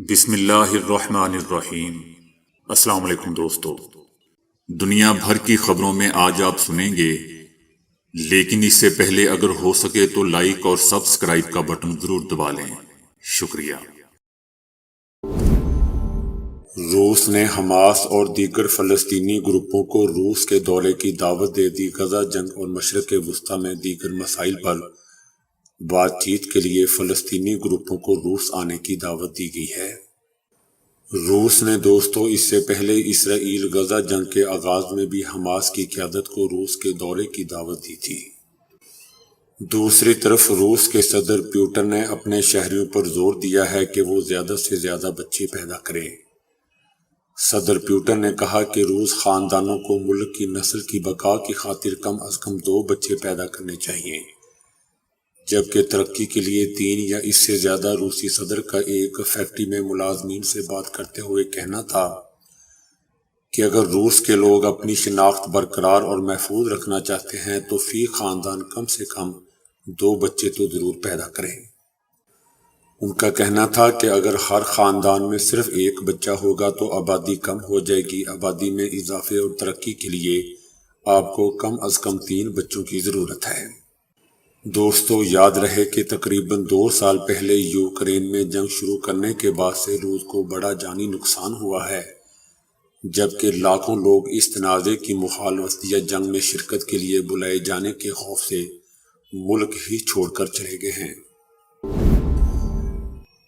بسم اللہ الرحمن الرحیم۔ السلام علیکم دوستو، دنیا بھر کی خبروں میں آج آپ سنیں گے، لیکن اس سے پہلے اگر ہو سکے تو لائک اور سبسکرائب کا بٹن ضرور دبا لیں۔ شکریہ۔ روس نے حماس اور دیگر فلسطینی گروپوں کو روس کے دورے کی دعوت دے دی۔ غزہ جنگ اور مشرق وسطیٰ میں دیگر مسائل پر بات چیت کے لیے فلسطینی گروپوں کو روس آنے کی دعوت دی گئی ہے۔ روس نے دوستو اس سے پہلے اسرائیل غزہ جنگ کے آغاز میں بھی حماس کی قیادت کو روس کے دورے کی دعوت دی تھی۔ دوسری طرف روس کے صدر پیوٹن نے اپنے شہریوں پر زور دیا ہے کہ وہ زیادہ سے زیادہ بچے پیدا کریں۔ صدر پیوٹن نے کہا کہ روس خاندانوں کو ملک کی نسل کی بقا کی خاطر کم از کم 2 بچے پیدا کرنے چاہیے، جبکہ ترقی کے لیے 3 یا اس سے زیادہ۔ روسی صدر کا ایک فیکٹری میں ملازمین سے بات کرتے ہوئے کہنا تھا کہ اگر روس کے لوگ اپنی شناخت برقرار اور محفوظ رکھنا چاہتے ہیں تو فی خاندان کم سے کم 2 بچے تو ضرور پیدا کریں۔ ان کا کہنا تھا کہ اگر ہر خاندان میں صرف 1 بچہ ہوگا تو آبادی کم ہو جائے گی۔ آبادی میں اضافے اور ترقی کے لیے آپ کو کم از کم 3 بچوں کی ضرورت ہے۔ دوستو یاد رہے کہ تقریباً 2 سال پہلے یوکرین میں جنگ شروع کرنے کے بعد سے روس کو بڑا جانی نقصان ہوا ہے، جبکہ لاکھوں لوگ اس تنازع کی مخالفت یا جنگ میں شرکت کے لیے بلائے جانے کے خوف سے ملک ہی چھوڑ کر چلے گئے ہیں۔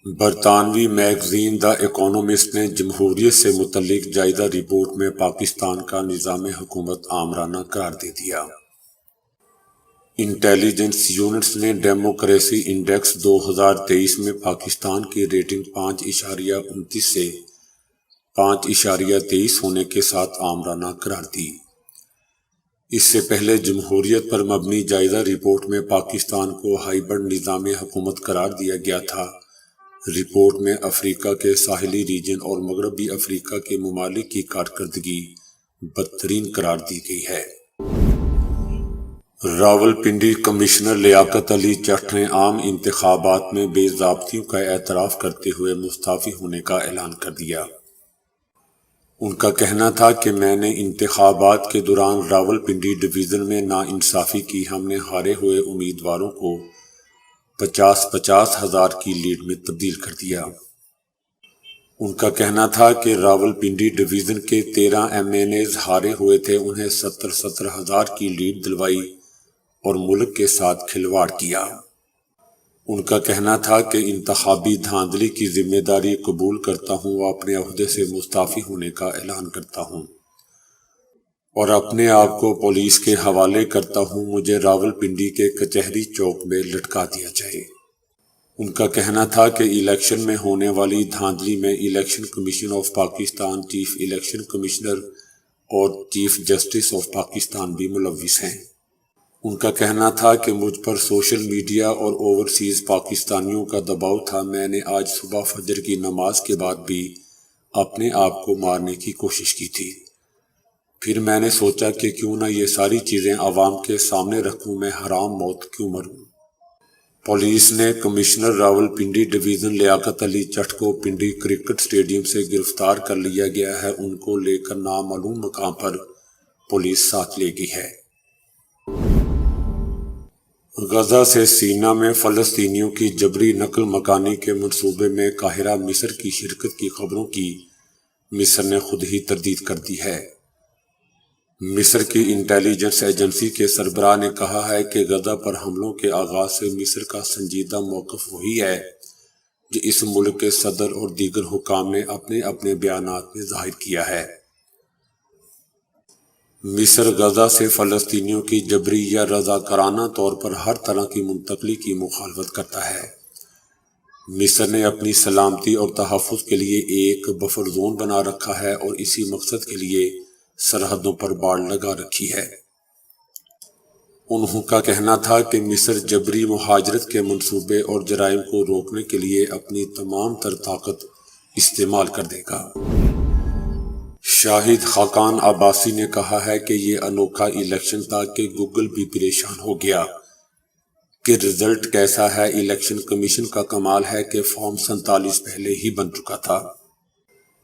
برطانوی میگزین دی اکانومسٹ نے جمہوریت سے متعلق جائزہ رپورٹ میں پاکستان کا نظام حکومت آمرانہ قرار دے دیا۔ انٹیلیجنس یونٹس نے ڈیموکریسی انڈیکس 2023 میں پاکستان کی ریٹنگ 5.29 سے 5.23 ہونے کے ساتھ آمرانہ قرار دی۔ اس سے پہلے جمہوریت پر مبنی جائزہ رپورٹ میں پاکستان کو ہائبرڈ نظام حکومت قرار دیا گیا تھا۔ رپورٹ میں افریقہ کے ساحلی ریجن اور مغربی افریقہ کے ممالک کی کارکردگی بدترین قرار دی گئی ہے۔ راولپنڈی کمشنر لیاقت علی جٹ نے عام انتخابات میں بے ضابطگیوں کا اعتراف کرتے ہوئے مستعفی ہونے کا اعلان کر دیا۔ ان کا کہنا تھا کہ میں نے انتخابات کے دوران راولپنڈی ڈویژن میں ناانصافی کی۔ ہم نے ہارے ہوئے امیدواروں کو 50,000 ہزار کی لیڈ میں تبدیل کر دیا۔ ان کا کہنا تھا کہ راولپنڈی ڈویژن کے 13 MNAs ہارے ہوئے تھے، انہیں 70 ہزار کی لیڈ دلوائی اور ملک کے ساتھ کھلواڑ کیا۔ ان کا کہنا تھا کہ انتخابی دھاندلی کی ذمہ داری قبول کرتا ہوں و اپنے عہدے سے مستعفی ہونے کا اعلان کرتا ہوں اور اپنے آپ کو پولیس کے حوالے کرتا ہوں۔ مجھے راولپنڈی کے کچہری چوک میں لٹکا دیا جائے۔ ان کا کہنا تھا کہ الیکشن میں ہونے والی دھاندلی میں election commission of Pakistan, chief election commissioner اور چیف جسٹس آف پاکستان بھی ملوث ہیں۔ ان کا کہنا تھا کہ مجھ پر سوشل میڈیا اور اوورسیز پاکستانیوں کا دباؤ تھا۔ میں نے آج صبح فجر کی نماز کے بعد بھی اپنے آپ کو مارنے کی کوشش کی تھی، پھر میں نے سوچا کہ کیوں نہ یہ ساری چیزیں عوام کے سامنے رکھوں، میں حرام موت کیوں مروں۔ پولیس نے کمشنر راولپنڈی ڈویژن لیاقت علی جٹ کو پنڈی کرکٹ اسٹیڈیم سے گرفتار کر لیا گیا ہے۔ ان کو لے کر نامعلوم مقام پر پولیس ساتھ لے گئی ہے۔ غزہ سے سینا میں فلسطینیوں کی جبری نقل مکانی کے منصوبے میں قاہرہ مصر کی شرکت کی خبروں کی مصر نے خود ہی تردید کر دی ہے۔ مصر کی انٹیلیجنس ایجنسی کے سربراہ نے کہا ہے کہ غزہ پر حملوں کے آغاز سے مصر کا سنجیدہ موقف وہی ہے جو اس ملک کے صدر اور دیگر حکام نے اپنے اپنے بیانات میں ظاہر کیا ہے۔ مصر غزہ سے فلسطینیوں کی جبری یا رضاکارانہ طور پر ہر طرح کی منتقلی کی مخالفت کرتا ہے۔ مصر نے اپنی سلامتی اور تحفظ کے لیے ایک بفر زون بنا رکھا ہے اور اسی مقصد کے لیے سرحدوں پر باڑ لگا رکھی ہے۔ انہوں کا کہنا تھا کہ مصر جبری مہاجرت کے منصوبے اور جرائم کو روکنے کے لیے اپنی تمام تر طاقت استعمال کر دے گا۔ شاہد خاقان عباسی نے کہا ہے کہ یہ انوکھا الیکشن تھا کہ گوگل بھی پریشان ہو گیا کہ رزلٹ کیسا ہے۔ الیکشن کمیشن کا کمال ہے کہ فارم 47 پہلے ہی بن چکا تھا۔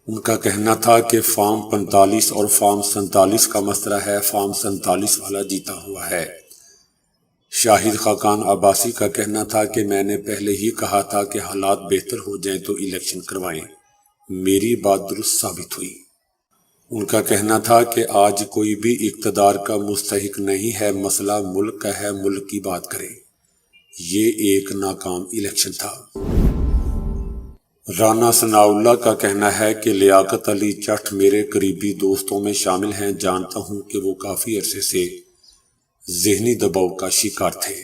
ان کا کہنا تھا کہ فارم 45 اور فارم 47 کا مسئلہ ہے، فارم 47 والا جیتا ہوا ہے۔ شاہد خاقان عباسی کا کہنا تھا کہ میں نے پہلے ہی کہا تھا کہ حالات بہتر ہو جائیں تو الیکشن کروائیں، میری بات درست ثابت ہوئی۔ ان کا کہنا تھا کہ آج کوئی بھی اقتدار کا مستحق نہیں ہے، مسئلہ ملک کا ہے، ملک کی بات کریں۔ یہ ایک ناکام الیکشن تھا۔ رانا ثناءاللہ کا کہنا ہے کہ لیاقت علی چٹھ میرے قریبی دوستوں میں شامل ہیں، جانتا ہوں کہ وہ کافی عرصے سے ذہنی دباؤ کا شکار تھے۔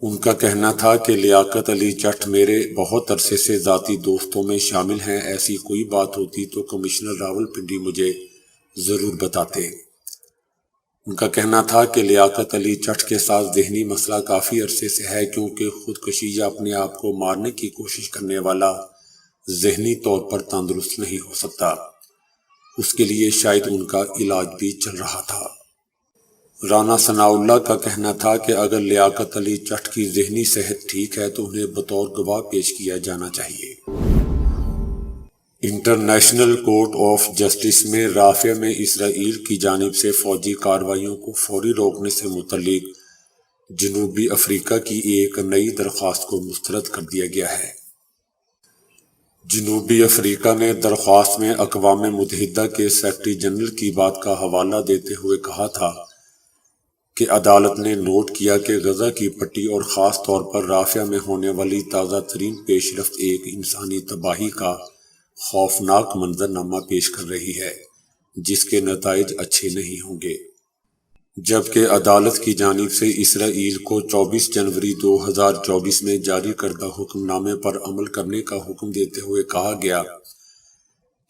ان کا کہنا تھا کہ لیاقت علی چٹھ میرے بہت عرصے سے ذاتی دوستوں میں شامل ہیں، ایسی کوئی بات ہوتی تو کمشنر راولپنڈی مجھے ضرور بتاتے۔ ان کا کہنا تھا کہ لیاقت علی چٹھ کے ساتھ ذہنی مسئلہ کافی عرصے سے ہے، کیونکہ خودکشی یا اپنے آپ کو مارنے کی کوشش کرنے والا ذہنی طور پر تندرست نہیں ہو سکتا، اس کے لیے شاید ان کا علاج بھی چل رہا تھا۔ رانا ثناءاللہ کا کہنا تھا کہ اگر لیاقت علی چٹھ کی ذہنی صحت ٹھیک ہے تو انہیں بطور گواہ پیش کیا جانا چاہیے۔ انٹرنیشنل کورٹ آف جسٹس میں رافع میں اسرائیل کی جانب سے فوجی کارروائیوں کو فوری روکنے سے متعلق جنوبی افریقہ کی ایک نئی درخواست کو مسترد کر دیا گیا ہے۔ جنوبی افریقہ نے درخواست میں اقوام متحدہ کے سیکرٹری جنرل کی بات کا حوالہ دیتے ہوئے کہا تھا کہ عدالت نے نوٹ کیا کہ غزہ کی پٹی اور خاص طور پر رافع میں ہونے والی تازہ ترین پیش رفت ایک انسانی تباہی کا خوفناک منظرنامہ پیش کر رہی ہے، جس کے نتائج اچھے نہیں ہوں گے۔ جبکہ عدالت کی جانب سے اسرائیل کو 24 جنوری 2024 میں جاری کردہ حکم نامے پر عمل کرنے کا حکم دیتے ہوئے کہا گیا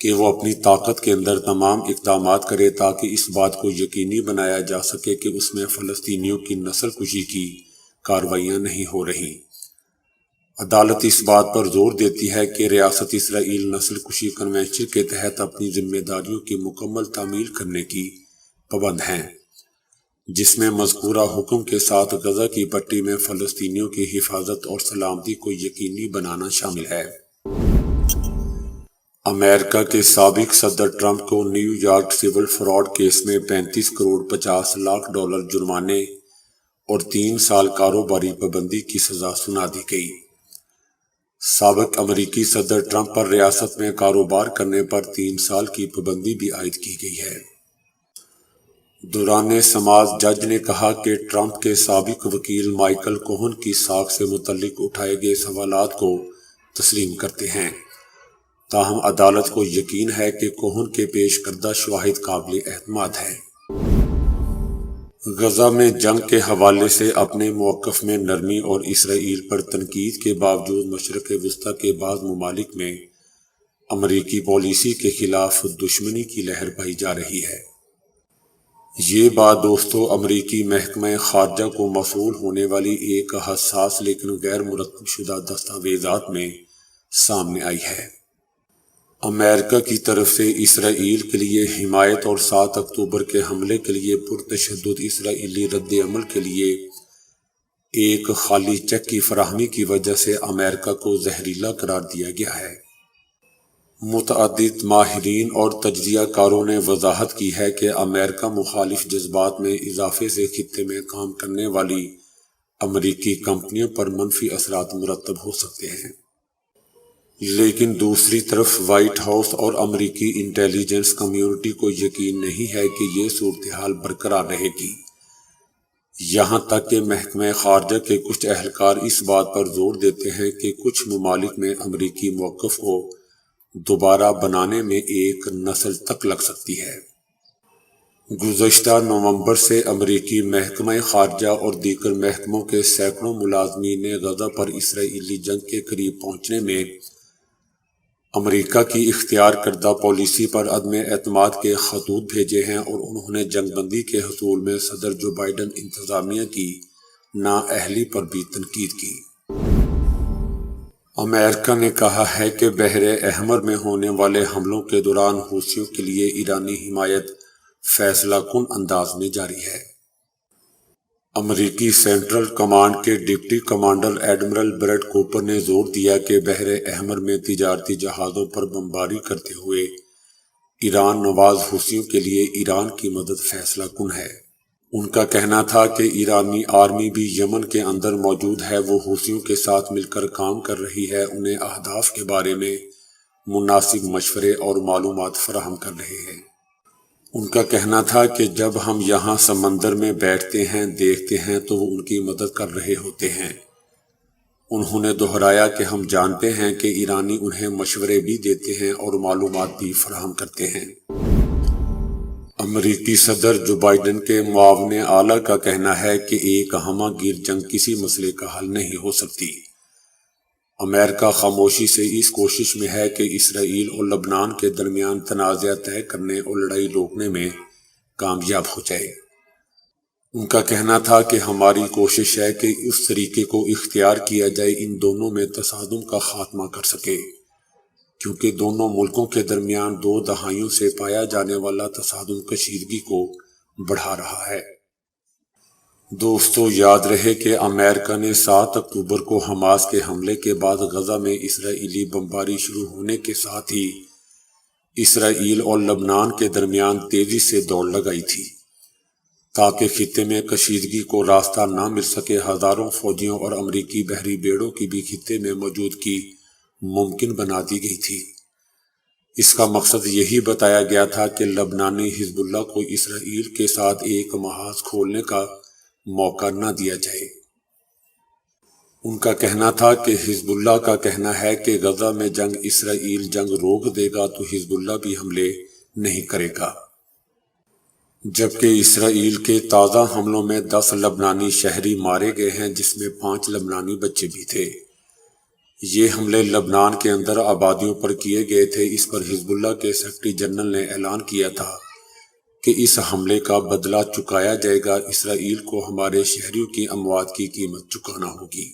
کہ وہ اپنی طاقت کے اندر تمام اقدامات کرے تاکہ اس بات کو یقینی بنایا جا سکے کہ اس میں فلسطینیوں کی نسل کشی کی کارروائیاں نہیں ہو رہی۔ عدالت اس بات پر زور دیتی ہے کہ ریاست اسرائیل نسل کشی کنونشن کے تحت اپنی ذمہ داریوں کی مکمل تعمیل کرنے کی پابند ہیں، جس میں مذکورہ حکم کے ساتھ غزہ کی پٹی میں فلسطینیوں کی حفاظت اور سلامتی کو یقینی بنانا شامل ہے۔ امریکہ کے سابق صدر ٹرمپ کو new York civil fraud case میں 35 کروڑ 50 لاکھ ڈالر جرمانے اور 3 سال کاروباری پابندی کی سزا سنا دی گئی۔ سابق امریکی صدر ٹرمپ پر ریاست میں کاروبار کرنے پر 3 سال کی پابندی بھی عائد کی گئی ہے۔ دوران سماعت جج نے کہا کہ ٹرمپ کے سابق وکیل مائیکل کوہن کی ساکھ سے متعلق اٹھائے گئے سوالات کو تسلیم کرتے ہیں، تاہم عدالت کو یقین ہے کہ کوہن کے پیش کردہ شواہد قابل اعتماد ہیں۔ غزہ میں جنگ کے حوالے سے اپنے موقف میں نرمی اور اسرائیل پر تنقید کے باوجود مشرق وسطیٰ کے بعض ممالک میں امریکی پالیسی کے خلاف دشمنی کی لہر پائی جا رہی ہے۔ یہ بات دوستو امریکی محکمہ خارجہ کو موصول ہونے والی ایک حساس لیکن غیر مرتب شدہ دستاویزات میں سامنے آئی ہے۔ امریکہ کی طرف سے اسرائیل کے لیے حمایت اور 7 اکتوبر کے حملے کے لیے پرتشدد اسرائیلی رد عمل کے لیے ایک خالی چیک کی فراہمی کی وجہ سے امریکہ کو زہریلا قرار دیا گیا ہے۔ متعدد ماہرین اور تجزیہ کاروں نے وضاحت کی ہے کہ امریکہ مخالف جذبات میں اضافے سے خطے میں کام کرنے والی امریکی کمپنیوں پر منفی اثرات مرتب ہو سکتے ہیں، لیکن دوسری طرف وائٹ ہاؤس اور امریکی انٹیلیجنس کمیونٹی کو یقین نہیں ہے کہ یہ صورتحال برقرار رہے گی، یہاں تک کہ محکمہ خارجہ کے کچھ اہلکار اس بات پر زور دیتے ہیں کہ کچھ ممالک میں امریکی موقف کو دوبارہ بنانے میں ایک نسل تک لگ سکتی ہے۔ گزشتہ نومبر سے امریکی محکمہ خارجہ اور دیگر محکموں کے سینکڑوں ملازمین نے غزہ پر اسرائیلی جنگ کے قریب پہنچنے میں امریکہ کی اختیار کردہ پالیسی پر عدم اعتماد کے خطوط بھیجے ہیں، اور انہوں نے جنگ بندی کے حصول میں صدر جو بائیڈن انتظامیہ کی نااہلی پر بھی تنقید کی۔ امریکہ نے کہا ہے کہ بحر احمر میں ہونے والے حملوں کے دوران حوثیوں کے لیے ایرانی حمایت فیصلہ کن انداز میں جاری ہے۔ امریکی سینٹرل کمانڈ کے deputy commander admiral Brad Cooper نے زور دیا کہ بحر احمر میں تجارتی جہازوں پر بمباری کرتے ہوئے ایران نواز حوثیوں کے لیے ایران کی مدد فیصلہ کن ہے۔ ان کا کہنا تھا کہ ایرانی آرمی بھی یمن کے اندر موجود ہے، وہ حوثیوں کے ساتھ مل کر کام کر رہی ہے، انہیں اہداف کے بارے میں مناسب مشورے اور معلومات فراہم کر رہے ہیں۔ ان کا کہنا تھا کہ جب ہم یہاں سمندر میں بیٹھتے ہیں دیکھتے ہیں تو وہ ان کی مدد کر رہے ہوتے ہیں۔ انہوں نے دہرایا کہ ہم جانتے ہیں کہ ایرانی انہیں مشورے بھی دیتے ہیں اور معلومات بھی فراہم کرتے ہیں۔ امریکی صدر جو بائیڈن کے معاون اعلیٰ کا کہنا ہے کہ ایک ہمہ گیر جنگ کسی مسئلے کا حل نہیں ہو سکتی۔ امریکہ خاموشی سے اس کوشش میں ہے کہ اسرائیل اور لبنان کے درمیان تنازع طے کرنے اور لڑائی روکنے میں کامیاب ہو جائے۔ ان کا کہنا تھا کہ ہماری کوشش ہے کہ اس طریقے کو اختیار کیا جائے ان دونوں میں تصادم کا خاتمہ کر سکے، کیونکہ دونوں ملکوں کے درمیان 2 دہائیوں سے پایا جانے والا تصادم کشیدگی کو بڑھا رہا ہے۔ دوستو، یاد رہے کہ امریکہ نے 7 اکتوبر کو حماس کے حملے کے بعد غزہ میں اسرائیلی بمباری شروع ہونے کے ساتھ ہی اسرائیل اور لبنان کے درمیان تیزی سے دوڑ لگائی تھی تاکہ خطے میں کشیدگی کو راستہ نہ مل سکے۔ ہزاروں فوجیوں اور امریکی بحری بیڑوں کی بھی خطے میں موجودگی ممکن بنا دی گئی تھی۔ اس کا مقصد یہی بتایا گیا تھا کہ لبنانی حزب اللہ کو اسرائیل کے ساتھ ایک محاذ کھولنے کا موقع نہ دیا جائے۔ ان کا کہنا تھا کہ حزب اللہ کا کہنا ہے کہ غزہ میں جنگ اسرائیل جنگ روک دے گا تو حزب اللہ بھی حملے نہیں کرے گا، جبکہ اسرائیل کے تازہ حملوں میں 10 لبنانی شہری مارے گئے ہیں، جس میں 5 لبنانی بچے بھی تھے۔ یہ حملے لبنان کے اندر آبادیوں پر کیے گئے تھے۔ اس پر حزب اللہ کے سیکرٹری جنرل نے اعلان کیا تھا کہ اس حملے کا بدلہ چکایا جائے گا، اسرائیل کو ہمارے شہریوں کی اموات کی قیمت چکانا ہوگی۔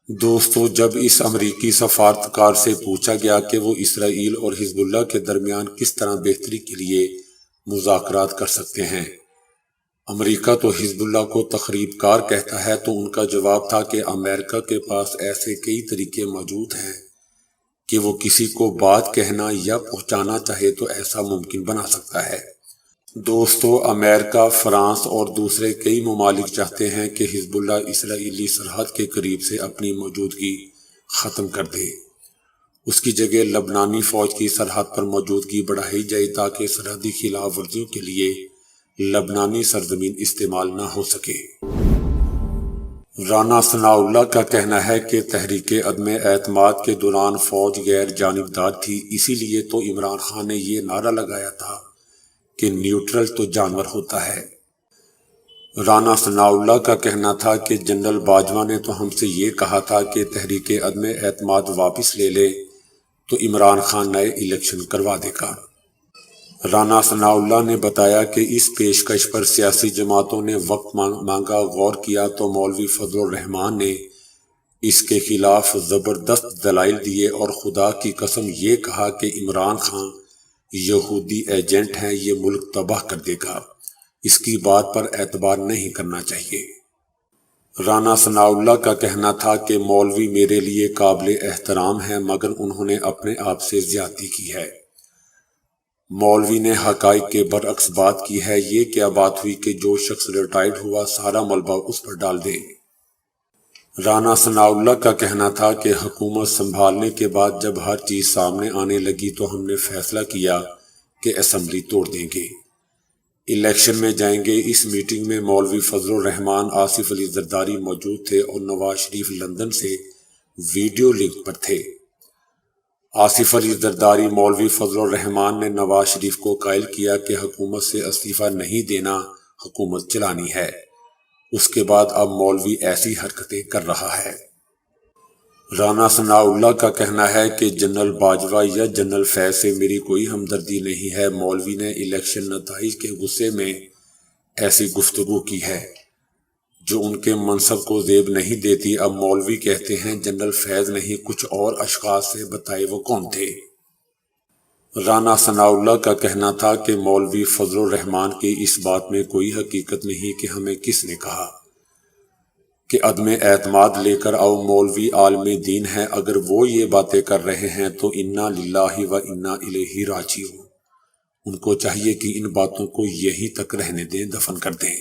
دوستو، جب اس امریکی سفارتکار سے پوچھا گیا کہ وہ اسرائیل اور حزب اللہ کے درمیان کس طرح بہتری کے لیے مذاکرات کر سکتے ہیں، امریکہ تو حزب اللہ کو تخریب کار کہتا ہے، تو ان کا جواب تھا کہ امریکہ کے پاس ایسے کئی طریقے موجود ہیں کہ وہ کسی کو بات کہنا یا پہنچانا چاہے تو ایسا ممکن بنا سکتا ہے۔ دوستو، امریکہ، فرانس اور دوسرے کئی ممالک چاہتے ہیں کہ حزب اللہ اسرائیلی سرحد کے قریب سے اپنی موجودگی ختم کر دے، اس کی جگہ لبنانی فوج کی سرحد پر موجودگی بڑھائی جائے تاکہ سرحدی خلاف ورزیوں کے لیے لبنانی سرزمین استعمال نہ ہو سکے۔ رانا ثناء اللہ کا کہنا ہے کہ تحریک عدم اعتماد کے دوران فوج غیر جانبدار تھی، اسی لیے تو عمران خان نے یہ نعرہ لگایا تھا کہ نیوٹرل تو جانور ہوتا ہے۔ رانا ثناء اللہ کا کہنا تھا کہ جنرل باجوہ نے تو ہم سے یہ کہا تھا کہ تحریک عدم اعتماد واپس لے لے تو عمران خان نئے الیکشن کروا دے گا۔ رانا ثناء اللہ نے بتایا کہ اس پیشکش پر سیاسی جماعتوں نے وقت مانگا، غور کیا تو مولوی فضل الرحمان نے اس کے خلاف زبردست دلائل دیے اور خدا کی قسم یہ کہا کہ عمران خان یہودی ایجنٹ ہیں، یہ ملک تباہ کر دے گا، اس کی بات پر اعتبار نہیں کرنا چاہیے۔ رانا ثناء اللہ کا کہنا تھا کہ مولوی میرے لیے قابل احترام ہیں، مگر انہوں نے اپنے آپ سے زیادتی کی ہے۔ مولوی نے حقائق کے برعکس بات کی ہے۔ یہ کیا بات ہوئی کہ جو شخص ریٹائرڈ ہوا سارا ملبہ اس پر ڈال دے۔ رانا ثناء اللہ کا کہنا تھا کہ حکومت سنبھالنے کے بعد جب ہر چیز سامنے آنے لگی تو ہم نے فیصلہ کیا کہ اسمبلی توڑ دیں گے، الیکشن میں جائیں گے۔ اس میٹنگ میں مولوی فضل الرحمان، آصف علی زرداری موجود تھے اور نواز شریف لندن سے ویڈیو لنک پر تھے۔ آصف علی زرداری، مولوی فضل الرحمان نے نواز شریف کو قائل کیا کہ حکومت سے استعفیٰ نہیں دینا، حکومت چلانی ہے۔ اس کے بعد اب مولوی ایسی حرکتیں کر رہا ہے۔ رانا ثناء اللہ کا کہنا ہے کہ جنرل باجوہ یا جنرل فیض سے میری کوئی ہمدردی نہیں ہے۔ مولوی نے الیکشن نتائج کے غصے میں ایسی گفتگو کی ہے جو ان کے منصب کو زیب نہیں دیتی۔ اب مولوی کہتے ہیں جنرل فیض نہیں، کچھ اور اشخاص سے، بتائے وہ کون تھے۔ رانا ثناءاللہ کا کہنا تھا کہ مولوی فضل الرحمان کی اس بات میں کوئی حقیقت نہیں کہ ہمیں کس نے کہا کہ عدم اعتماد لے کر آؤ، مولوی عالم دین ہے، اگر وہ یہ باتیں کر رہے ہیں تو انا للہ و انا الیہ راجعون، ان کو چاہیے کہ ان باتوں کو یہیں تک رہنے دیں، دفن کر دیں۔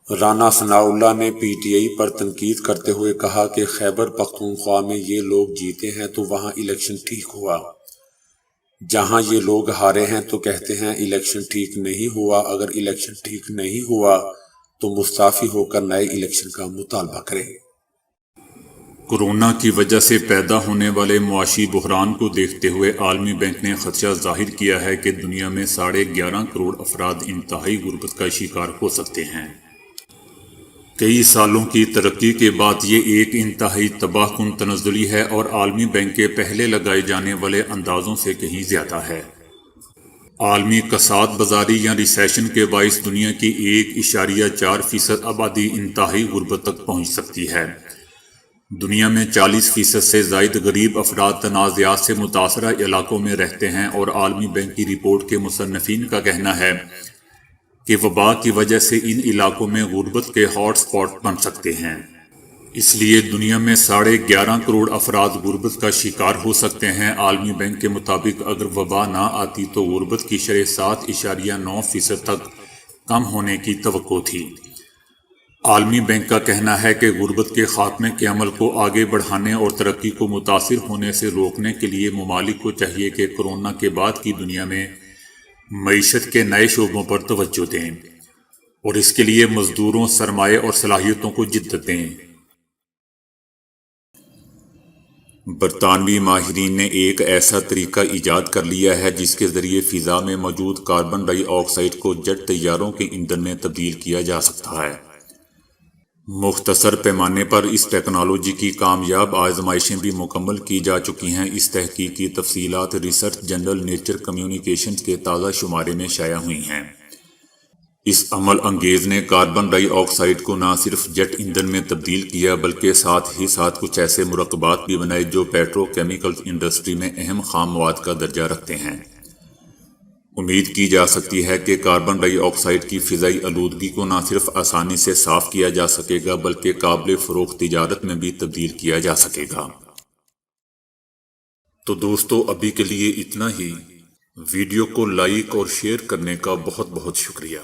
رانا ثناءاللہ نے پی ٹی آئی پر تنقید کرتے ہوئے کہا کہ خیبر پختونخوا میں یہ لوگ جیتے ہیں تو وہاں الیکشن ٹھیک ہوا، جہاں یہ لوگ ہارے ہیں تو کہتے ہیں الیکشن ٹھیک نہیں ہوا۔ اگر الیکشن ٹھیک نہیں ہوا تو مستعفی ہو کر نئے الیکشن کا مطالبہ کریں۔ کورونا کی وجہ سے پیدا ہونے والے معاشی بحران کو دیکھتے ہوئے عالمی بینک نے خدشہ ظاہر کیا ہے کہ دنیا میں 11.5 کروڑ افراد انتہائی غربت کا شکار ہو سکتے ہیں۔ کئی سالوں کی ترقی کے بعد یہ ایک انتہائی تباہ کن تنزلی ہے اور عالمی بینک کے پہلے لگائے جانے والے اندازوں سے کہیں زیادہ ہے۔ عالمی کساد بازاری یا ریسیشن کے باعث دنیا کی 1.4% آبادی انتہائی غربت تک پہنچ سکتی ہے۔ دنیا میں 40% سے زائد غریب افراد تنازعات سے متاثرہ علاقوں میں رہتے ہیں اور عالمی بینک کی رپورٹ کے مصنفین کا کہنا ہے کہ وبا کی وجہ سے ان علاقوں میں غربت کے ہاٹ سپاٹ بن سکتے ہیں۔ اس لیے دنیا میں 11.5 کروڑ افراد غربت کا شکار ہو سکتے ہیں۔ عالمی بینک کے مطابق اگر وبا نہ آتی تو غربت کی شرح 7.9% تک کم ہونے کی توقع تھی۔ عالمی بینک کا کہنا ہے کہ غربت کے خاتمے کے عمل کو آگے بڑھانے اور ترقی کو متاثر ہونے سے روکنے کے لیے ممالک کو چاہیے کہ کورونا کے بعد کی دنیا میں معیشت کے نئے شعبوں پر توجہ دیں اور اس کے لیے مزدوروں، سرمایہ اور صلاحیتوں کو جدت دیں۔ برطانوی ماہرین نے ایک ایسا طریقہ ایجاد کر لیا ہے جس کے ذریعے فضا میں موجود کاربن ڈائی آکسائیڈ کو جیٹ طیاروں کے ایندھن میں تبدیل کیا جا سکتا ہے۔ مختصر پیمانے پر اس ٹیکنالوجی کی کامیاب آزمائشیں بھی مکمل کی جا چکی ہیں۔ اس تحقیق کی تفصیلات ریسرچ جرنل نیچر کمیونیکیشنز کے تازہ شمارے میں شائع ہوئی ہیں۔ اس عمل انگیز نے کاربن ڈائی آکسائیڈ کو نہ صرف جیٹ ایندھن میں تبدیل کیا بلکہ ساتھ ہی ساتھ کچھ ایسے مرکبات بھی بنائے جو پیٹرو کیمیکلز انڈسٹری میں اہم خام مواد کا درجہ رکھتے ہیں۔ امید کی جا سکتی ہے کہ کاربن ڈائی آکسائیڈ کی فضائی آلودگی کو نہ صرف آسانی سے صاف کیا جا سکے گا بلکہ قابل فروخت تجارت میں بھی تبدیل کیا جا سکے گا۔ تو دوستو، ابھی کے لیے اتنا ہی۔ ویڈیو کو لائک اور شیئر کرنے کا بہت بہت شکریہ۔